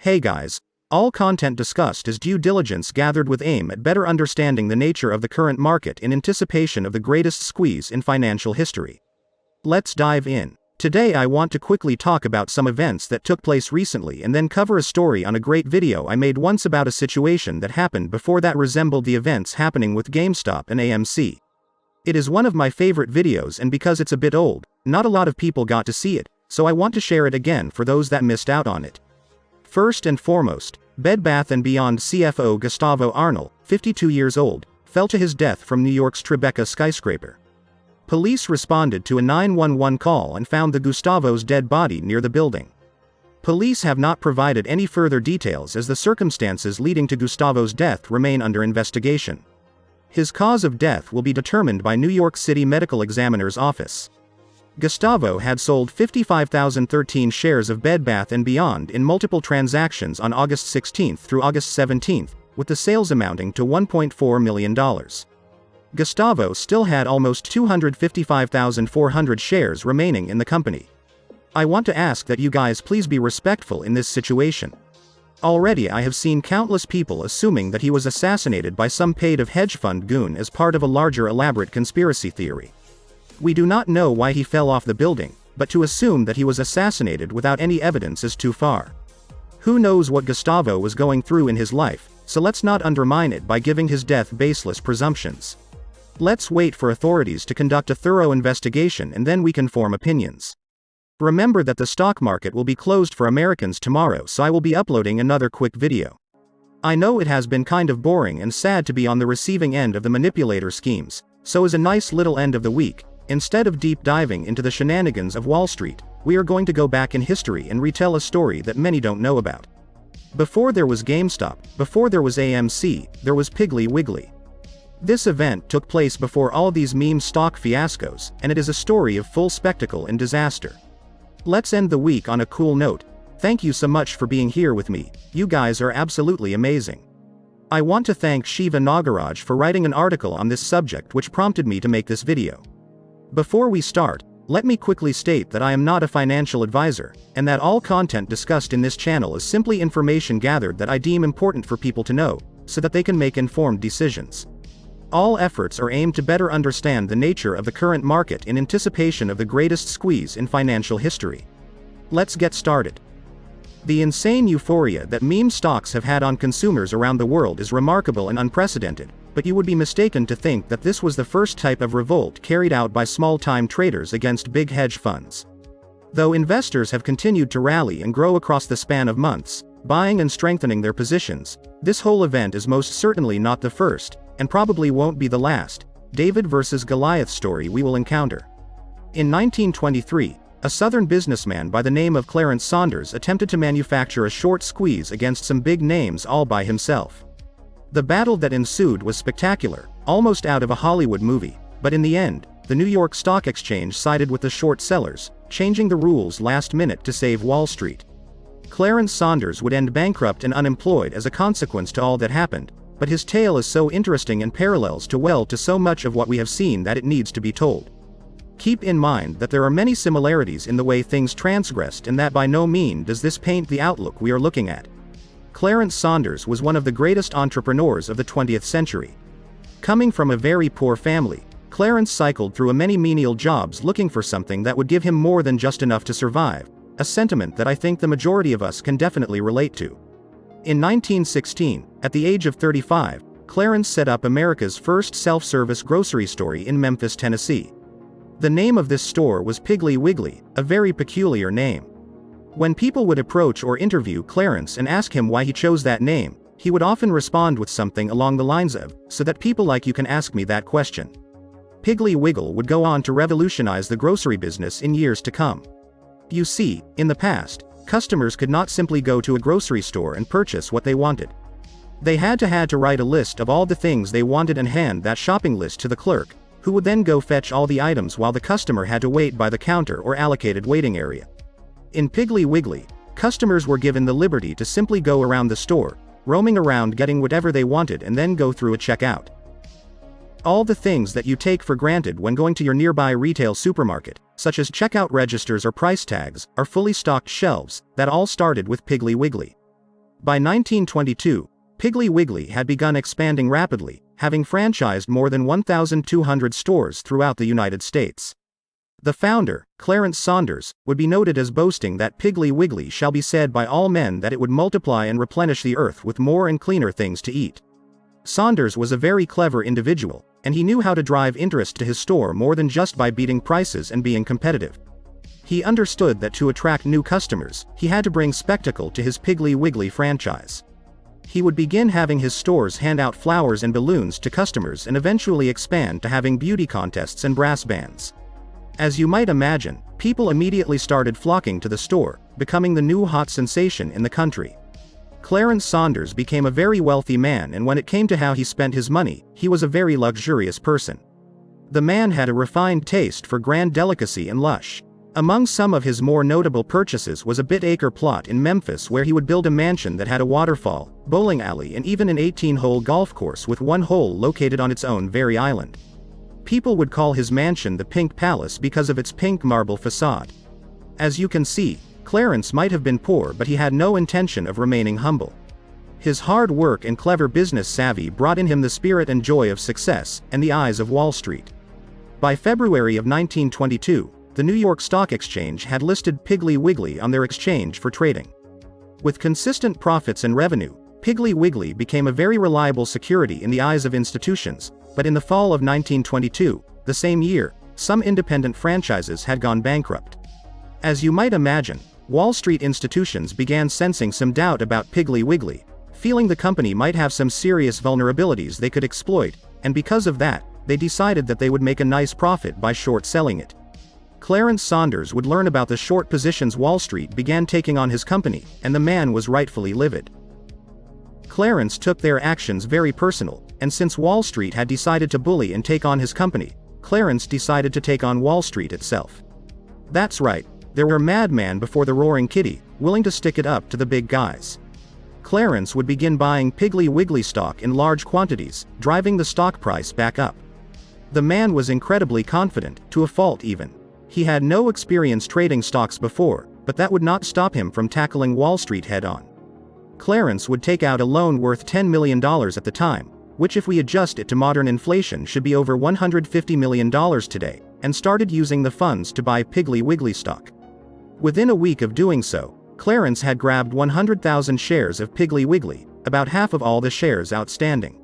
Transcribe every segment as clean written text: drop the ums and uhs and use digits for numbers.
Hey guys. All content discussed is due diligence gathered with aim at better understanding the nature of the current market in anticipation of the greatest squeeze in financial history. Let's dive in. Today I want to quickly talk about some events that took place recently and then cover a story on a great video I made once about a situation that happened before that resembled the events happening with GameStop and AMC. It is one of my favorite videos, and because it's a bit old, not a lot of people got to see it, so I want to share it again for those that missed out on it. First and foremost, Bed Bath & Beyond CFO Gustavo Arnal, 52 years old, fell to his death from New York's Tribeca skyscraper. Police responded to a 911 call and found the Gustavo's dead body near the building. Police have not provided any further details as the circumstances leading to Gustavo's death remain under investigation. His cause of death will be determined by New York City Medical Examiner's Office. Gustavo had sold 55,013 shares of Bed Bath & Beyond in multiple transactions on August 16 through August 17, with the sales amounting to $1.4 million. Gustavo still had almost 255,400 shares remaining in the company. I want to ask that you guys please be respectful in this situation. Already I have seen countless people assuming that he was assassinated by some paid-off hedge fund goon as part of a larger elaborate conspiracy theory. We do not know why he fell off the building, but to assume that he was assassinated without any evidence is too far. Who knows what Gustavo was going through in his life, so let's not undermine it by giving his death baseless presumptions. Let's wait for authorities to conduct a thorough investigation and then we can form opinions. Remember that the stock market will be closed for Americans tomorrow, so I will be uploading another quick video. I know it has been kind of boring and sad to be on the receiving end of the manipulator schemes, so as a nice little end of the week, instead of deep diving into the shenanigans of Wall Street, we are going to go back in history and retell a story that many don't know about. Before there was GameStop, before there was AMC, there was Piggly Wiggly. This event took place before all these meme stock fiascos, and it is a story of full spectacle and disaster. Let's end the week on a cool note. Thank you so much for being here with me, you guys are absolutely amazing. I want to thank Shiva Nagaraj for writing an article on this subject which prompted me to make this video. Before we start, let me quickly state that I am not a financial advisor, and that all content discussed in this channel is simply information gathered that I deem important for people to know, so that they can make informed decisions. All efforts are aimed to better understand the nature of the current market in anticipation of the greatest squeeze in financial history. Let's get started. The insane euphoria that meme stocks have had on consumers around the world is remarkable and unprecedented, but you would be mistaken to think that this was the first type of revolt carried out by small-time traders against big hedge funds. Though investors have continued to rally and grow across the span of months, buying and strengthening their positions, this whole event is most certainly not the first, and probably won't be the last, David versus Goliath story we will encounter. In 1923, a Southern businessman by the name of Clarence Saunders attempted to manufacture a short squeeze against some big names all by himself. The battle that ensued was spectacular, almost out of a Hollywood movie, but in the end, the New York Stock Exchange sided with the short sellers, changing the rules last minute to save Wall Street. Clarence Saunders would end bankrupt and unemployed as a consequence to all that happened, but his tale is so interesting and parallels to so much of what we have seen that it needs to be told. Keep in mind that there are many similarities in the way things transgressed, and that by no means does this paint the outlook we are looking at. Clarence Saunders was one of the greatest entrepreneurs of the 20th century. Coming from a very poor family, Clarence cycled through many menial jobs looking for something that would give him more than just enough to survive, a sentiment that I think the majority of us can definitely relate to. In 1916, at the age of 35, Clarence set up America's first self-service grocery store in Memphis, Tennessee. The name of this store was Piggly Wiggly, a very peculiar name. When people would approach or interview Clarence and ask him why he chose that name, he would often respond with something along the lines of, "So that people like you can ask me that question." Piggly Wiggly would go on to revolutionize the grocery business in years to come. You see, in the past, customers could not simply go to a grocery store and purchase what they wanted. They had to write a list of all the things they wanted and hand that shopping list to the clerk, who would then go fetch all the items while the customer had to wait by the counter or allocated waiting area. In Piggly Wiggly, customers were given the liberty to simply go around the store, roaming around getting whatever they wanted and then go through a checkout. All the things that you take for granted when going to your nearby retail supermarket, such as checkout registers or price tags, are fully stocked shelves, that all started with Piggly Wiggly. By 1922, Piggly Wiggly had begun expanding rapidly, having franchised more than 1,200 stores throughout the United States. The founder, Clarence Saunders, would be noted as boasting that Piggly Wiggly shall be said by all men that it would multiply and replenish the earth with more and cleaner things to eat. Saunders was a very clever individual, and he knew how to drive interest to his store more than just by beating prices and being competitive. He understood that to attract new customers, he had to bring spectacle to his Piggly Wiggly franchise. He would begin having his stores hand out flowers and balloons to customers and eventually expand to having beauty contests and brass bands. As you might imagine, people immediately started flocking to the store, becoming the new hot sensation in the country. Clarence Saunders became a very wealthy man, and when it came to how he spent his money, he was a very luxurious person. The man had a refined taste for grand delicacy and lush. Among some of his more notable purchases was a bit-acre plot in Memphis where he would build a mansion that had a waterfall, bowling alley, and even an 18-hole golf course with one hole located on its own very island. People would call his mansion the Pink Palace because of its pink marble facade. As you can see, Clarence might have been poor, but he had no intention of remaining humble. His hard work and clever business savvy brought in him the spirit and joy of success, and the eyes of Wall Street. By February of 1922, the New York Stock Exchange had listed Piggly Wiggly on their exchange for trading. With consistent profits and revenue, Piggly Wiggly became a very reliable security in the eyes of institutions, but in the fall of 1922, the same year, some independent franchises had gone bankrupt. As you might imagine, Wall Street institutions began sensing some doubt about Piggly Wiggly, feeling the company might have some serious vulnerabilities they could exploit, and because of that, they decided that they would make a nice profit by short selling it. Clarence Saunders would learn about the short positions Wall Street began taking on his company, and the man was rightfully livid. Clarence took their actions very personal, and since Wall Street had decided to bully and take on his company, Clarence decided to take on Wall Street itself. That's right, there were madmen before the roaring kitty, willing to stick it up to the big guys. Clarence would begin buying Piggly Wiggly stock in large quantities, driving the stock price back up. The man was incredibly confident, to a fault even. He had no experience trading stocks before, but that would not stop him from tackling Wall Street head-on. Clarence would take out a loan worth $10 million at the time, which if we adjust it to modern inflation should be over $150 million today, and started using the funds to buy Piggly Wiggly stock. Within a week of doing so, Clarence had grabbed 100,000 shares of Piggly Wiggly, about half of all the shares outstanding.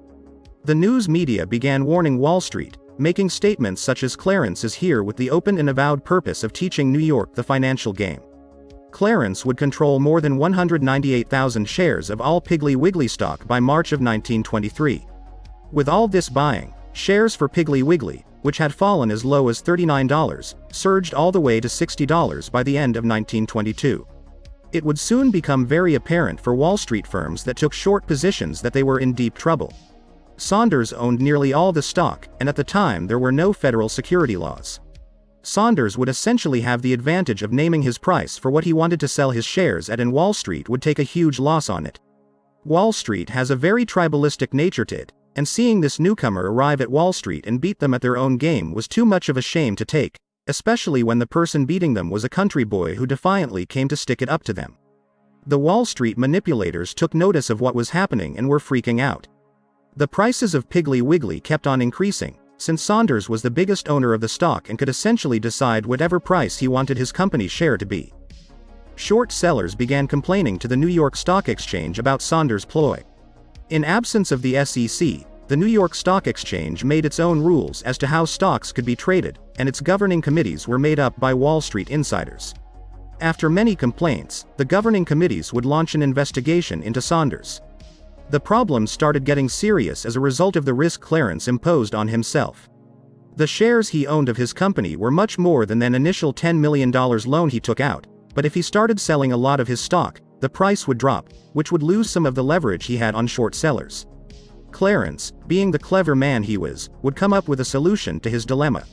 The news media began warning Wall Street, making statements such as Clarence is here with the open and avowed purpose of teaching New York the financial game. Clarence would control more than 198,000 shares of all Piggly Wiggly stock by March of 1923. With all this buying, shares for Piggly Wiggly, which had fallen as low as $39, surged all the way to $60 by the end of 1922. It would soon become very apparent for Wall Street firms that took short positions that they were in deep trouble. Saunders owned nearly all the stock, and at the time there were no federal security laws. Saunders would essentially have the advantage of naming his price for what he wanted to sell his shares at, and Wall Street would take a huge loss on it. Wall Street has a very tribalistic nature to it, and seeing this newcomer arrive at Wall Street and beat them at their own game was too much of a shame to take, especially when the person beating them was a country boy who defiantly came to stick it up to them. The Wall Street manipulators took notice of what was happening and were freaking out. The prices of Piggly Wiggly kept on increasing, since Saunders was the biggest owner of the stock and could essentially decide whatever price he wanted his company's share to be. Short sellers began complaining to the New York Stock Exchange about Saunders' ploy. In absence of the SEC, the New York Stock Exchange made its own rules as to how stocks could be traded, and its governing committees were made up by Wall Street insiders. After many complaints, the governing committees would launch an investigation into Saunders. The problems started getting serious as a result of the risk Clarence imposed on himself. The shares he owned of his company were much more than an initial $10 million loan he took out, but if he started selling a lot of his stock, the price would drop, which would lose some of the leverage he had on short sellers. Clarence, being the clever man he was, would come up with a solution to his dilemma.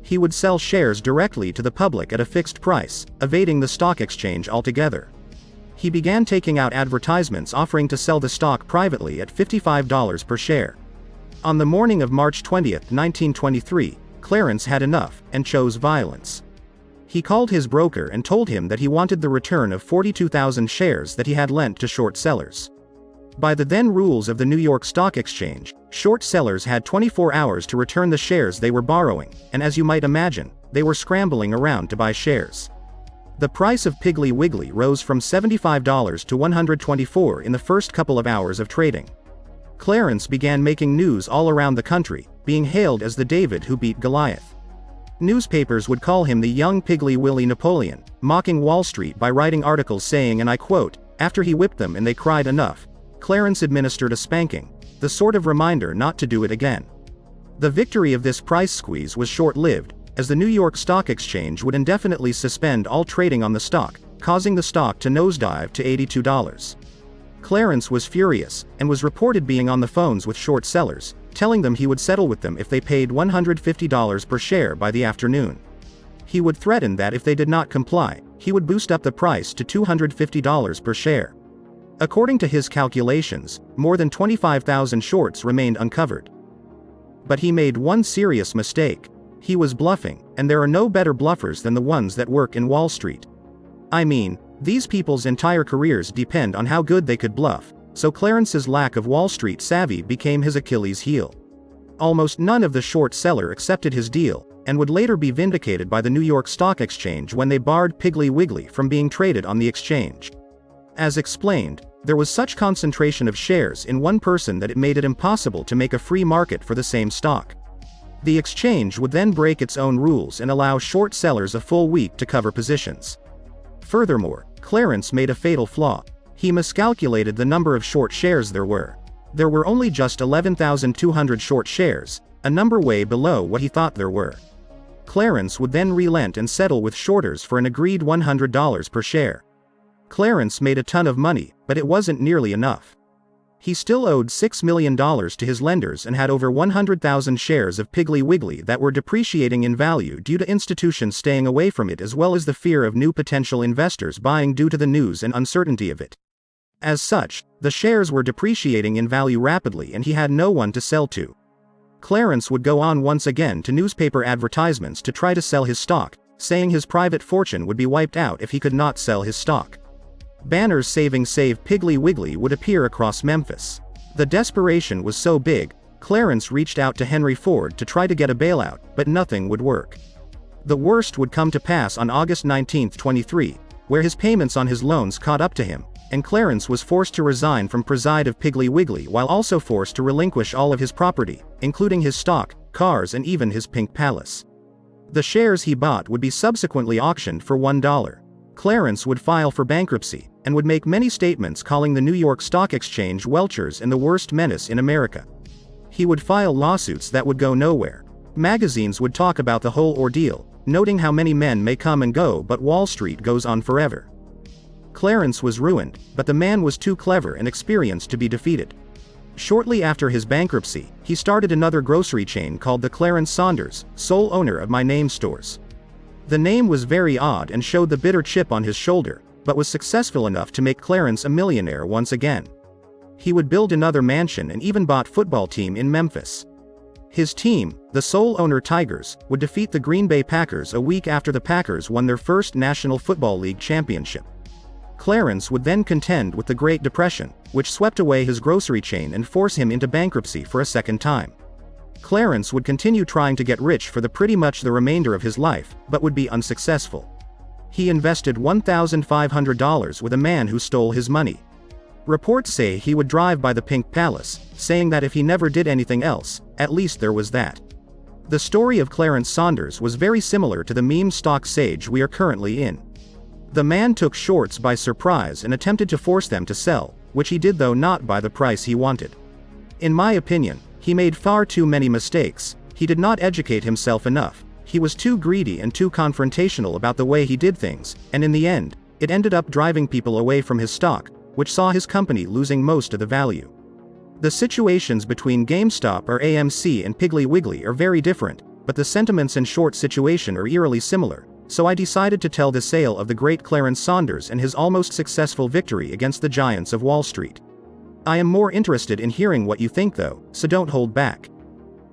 He would sell shares directly to the public at a fixed price, evading the stock exchange altogether. He began taking out advertisements offering to sell the stock privately at $55 per share. On the morning of March 20, 1923, Clarence had enough, and chose violence. He called his broker and told him that he wanted the return of 42,000 shares that he had lent to short sellers. By the then rules of the New York Stock Exchange, short sellers had 24 hours to return the shares they were borrowing, and as you might imagine, they were scrambling around to buy shares. The price of Piggly Wiggly rose from $75 to $124 in the first couple of hours of trading. Clarence began making news all around the country, being hailed as the David who beat Goliath. Newspapers would call him the young Piggly Willy Napoleon, mocking Wall Street by writing articles saying, and I quote, "After he whipped them and they cried enough, Clarence administered a spanking, the sort of reminder not to do it again." The victory of this price squeeze was short-lived, as the New York Stock Exchange would indefinitely suspend all trading on the stock, causing the stock to nosedive to $82. Clarence was furious, and was reported being on the phones with short sellers, telling them he would settle with them if they paid $150 per share by the afternoon. He would threaten that if they did not comply, he would boost up the price to $250 per share. According to his calculations, more than 25,000 shorts remained uncovered. But he made one serious mistake. He was bluffing, and there are no better bluffers than the ones that work in Wall Street. I mean, these people's entire careers depend on how good they could bluff, so Clarence's lack of Wall Street savvy became his Achilles heel. Almost none of the short seller accepted his deal, and would later be vindicated by the New York Stock Exchange when they barred Piggly Wiggly from being traded on the exchange. As explained, there was such concentration of shares in one person that it made it impossible to make a free market for the same stock. The exchange would then break its own rules and allow short sellers a full week to cover positions. Furthermore, Clarence made a fatal flaw. He miscalculated the number of short shares there were. There were only just 11,200 short shares, a number way below what he thought there were. Clarence would then relent and settle with shorters for an agreed $100 per share. Clarence made a ton of money, but it wasn't nearly enough. He still owed $6 million to his lenders and had over 100,000 shares of Piggly Wiggly that were depreciating in value due to institutions staying away from it, as well as the fear of new potential investors buying due to the news and uncertainty of it. As such, the shares were depreciating in value rapidly and he had no one to sell to. Clarence would go on once again to newspaper advertisements to try to sell his stock, saying his private fortune would be wiped out if he could not sell his stock. Banners saying "Save Piggly Wiggly" would appear across Memphis. The desperation was so big, Clarence reached out to Henry Ford to try to get a bailout, but nothing would work. The worst would come to pass on August 19, 23, where his payments on his loans caught up to him, and Clarence was forced to resign from preside of Piggly Wiggly while also forced to relinquish all of his property, including his stock, cars and even his pink palace. The shares he bought would be subsequently auctioned for $1. Clarence would file for bankruptcy, and would make many statements calling the New York Stock Exchange welchers and the worst menace in America. He would file lawsuits that would go nowhere. Magazines would talk about the whole ordeal, noting how many men may come and go but Wall Street goes on forever. Clarence was ruined, but the man was too clever and experienced to be defeated. Shortly after his bankruptcy, he started another grocery chain called the Clarence Saunders, sole owner of My Name stores. The name was very odd and showed the bitter chip on his shoulder, but was successful enough to make Clarence a millionaire once again. He would build another mansion and even bought football team in Memphis. His team, the sole owner Tigers, would defeat the Green Bay Packers a week after the Packers won their first National Football League championship. Clarence would then contend with the Great Depression, which swept away his grocery chain and forced him into bankruptcy for a second time. Clarence would continue trying to get rich for pretty much the remainder of his life, but would be unsuccessful. He invested $1,500 with a man who stole his money. Reports say he would drive by the Pink Palace, saying that if he never did anything else, at least there was that. The story of Clarence Saunders was very similar to the meme stock sage we are currently in. The man took shorts by surprise and attempted to force them to sell, which he did, though not by the price he wanted. In my opinion, he made far too many mistakes. He did not educate himself enough. He was too greedy and too confrontational about the way he did things, and in the end, it ended up driving people away from his stock, which saw his company losing most of the value. The situations between GameStop or AMC and Piggly Wiggly are very different, but the sentiments and short situation are eerily similar, so I decided to tell the sale of the great Clarence Saunders and his almost successful victory against the giants of Wall Street. I am more interested in hearing what you think though, so don't hold back.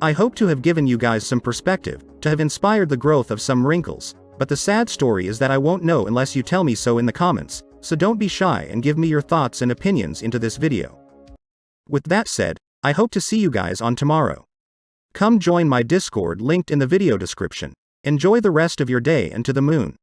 I hope to have given you guys some perspective, to have inspired the growth of some wrinkles, But the sad story is that I won't know unless you tell me so in the comments, so don't be shy and give me your thoughts and opinions into this video. With that said, I hope to see you guys on tomorrow. Come join my Discord linked in the video description. Enjoy the rest of your day and to the moon.